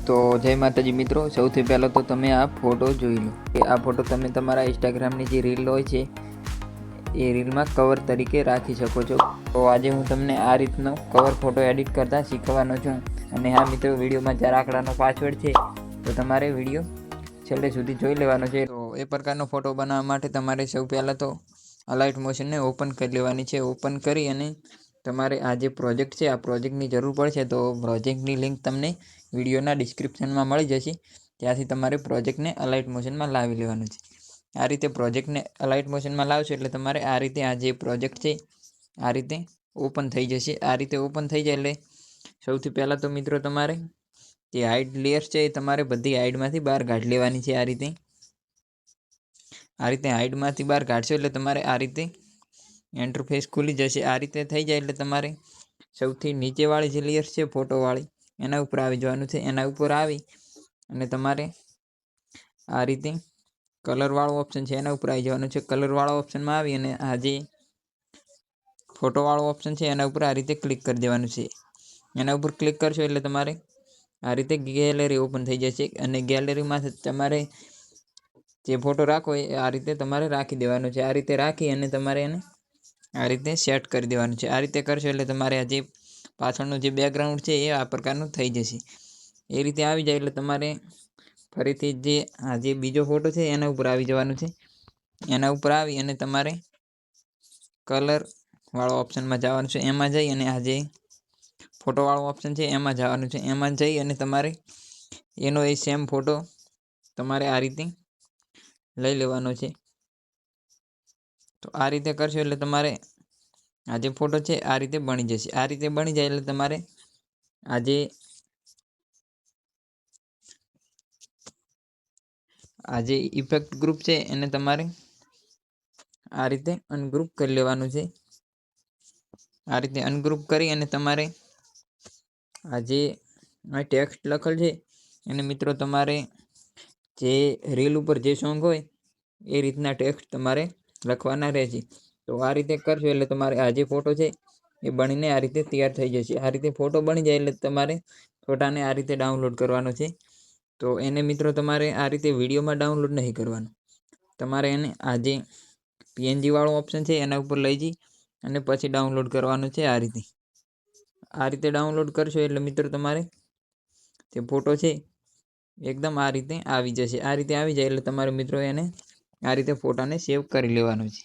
તો જય માતાજી મિત્રો, સૌથી પહેલાં તો તમે આ ફોટો જોઈ લો કે આ ફોટો તમે તમારા ઇન્સ્ટાગ્રામની જે રીલ હોય છે એ રીલમાં કવર તરીકે રાખી શકો છો. તો આજે હું તમને આ રીતનો કવર ફોટો એડિટ કરતા શીખવાનો છું. અને હા મિત્રો, વિડીયોમાં 4 આંકડાનો પાસવર્ડ છે, તો તમારે વિડીયો છેલ્લે સુધી જોઈ લેવાનો છે. તો એ પ્રકારનો ફોટો બનાવવા માટે તમારે સૌ પહેલાં તો અલાઇટ મોશનને ઓપન કરી લેવાની છે. ઓપન કરી અને તમારે આ જે પ્રોજેક્ટ છે, આ પ્રોજેક્ટની જરૂર પડશે. તો પ્રોજેક્ટની લિંક તમને વિડીયોના ડિસ્ક્રિપ્શનમાં મળી જશે. ત્યાંથી તમારે પ્રોજેક્ટને અલાઇટ મોશનમાં લાવી લેવાનું છે. આ રીતે પ્રોજેક્ટને અલાઇટ મોશનમાં લાવશો એટલે તમારે આ રીતે આ જે પ્રોજેક્ટ છે આ રીતે ઓપન થઈ જશે. આ રીતે ઓપન થઈ જાય એટલે સૌથી પહેલાં તો મિત્રો તમારે જે હાઇડ લેયર છે એ તમારે બધી હાઇડમાંથી બહાર કાઢી લેવાની છે. આ રીતે હાઇડમાંથી બહાર કાઢશો એટલે તમારે આ રીતે ઇન્ટરફેસ ખુલી જશે. આ રીતે થઈ જાય એટલે તમારે સૌથી નીચેવાળી જે લેયર છે ફોટોવાળી, એના ઉપર આવી જવાનું છે. એના ઉપર આવી અને તમારે આ રીતે કલરવાળો ઓપ્શન છે એના ઉપર આવી જવાનું છે. કલરવાળો ઓપ્શનમાં આવી અને આ જે ફોટોવાળો ઓપ્શન છે એના ઉપર આ રીતે ક્લિક કરી દેવાનું છે. એના ઉપર ક્લિક કરશો એટલે તમારે આ રીતે ગેલેરી ઓપન થઈ જશે. અને ગેલેરીમાં તમારે જે ફોટો રાખો એ આ રીતે તમારે રાખી દેવાનો છે. આ રીતે રાખી અને તમારે એને આ રીતે સેટ કરી દેવાનું છે. આ રીતે કરશો એટલે તમારે આ જે પાછળનું જે બેકગ્રાઉન્ડ છે એ આ પ્રકારનું થઈ જશે. એ રીતે આવી જાય એટલે તમારે ફરીથી જે આ જે બીજો ફોટો છે એના ઉપર આવી જવાનું છે. એના ઉપર આવી અને તમારે કલરવાળો ઓપ્શનમાં જવાનું છે. એમાં જઈ અને આ જે ફોટોવાળો ઓપ્શન છે એમાં જવાનું છે. એમાં જઈ અને તમારે એનો એ સેમ ફોટો તમારે આ રીતે લઈ લેવાનો છે. તો આ રીતે કરશો એટલે તમારે આ જે ફોટો છે આ રીતે બની જશે. આ રીતે બની જાય એટલે તમારે આ જે ઇફેક્ટ ગ્રુપ છે એને તમારે આ રીતે અનગ્રુપ કરી લેવાનું છે. આ રીતે અનગ્રુપ કરી અને તમારે આ જે ટેક્સ્ટ લખેલ છે એને મિત્રો તમારે જે રીલ ઉપર જે સોંગ હોય એ રીતના ટેક્સ્ટ તમારે લખવાના રહેશે. તો આ રીતે કરશો એટલે તમારે આ જે ફોટો છે એ બનીને આ રીતે તૈયાર થઈ જશે. આ રીતે ફોટો બની જાય એટલે તમારે ફોટાને આ રીતે ડાઉનલોડ કરવાનો છે. તો એને મિત્રો તમારે આ રીતે વિડીયોમાં ડાઉનલોડ નહીં કરવાનું. તમારે એને આ જે પીએનજી વાળો ઓપ્શન છે એના ઉપર લઈ જઈ અને પછી ડાઉનલોડ કરવાનું છે. આ રીતે ડાઉનલોડ કરશો એટલે મિત્રો તમારે જે ફોટો છે એકદમ આ રીતે આવી જશે. આ રીતે આવી જાય એટલે તમારે મિત્રો એને આ રીતે ફોટાને સેવ કરી લેવાનો છે.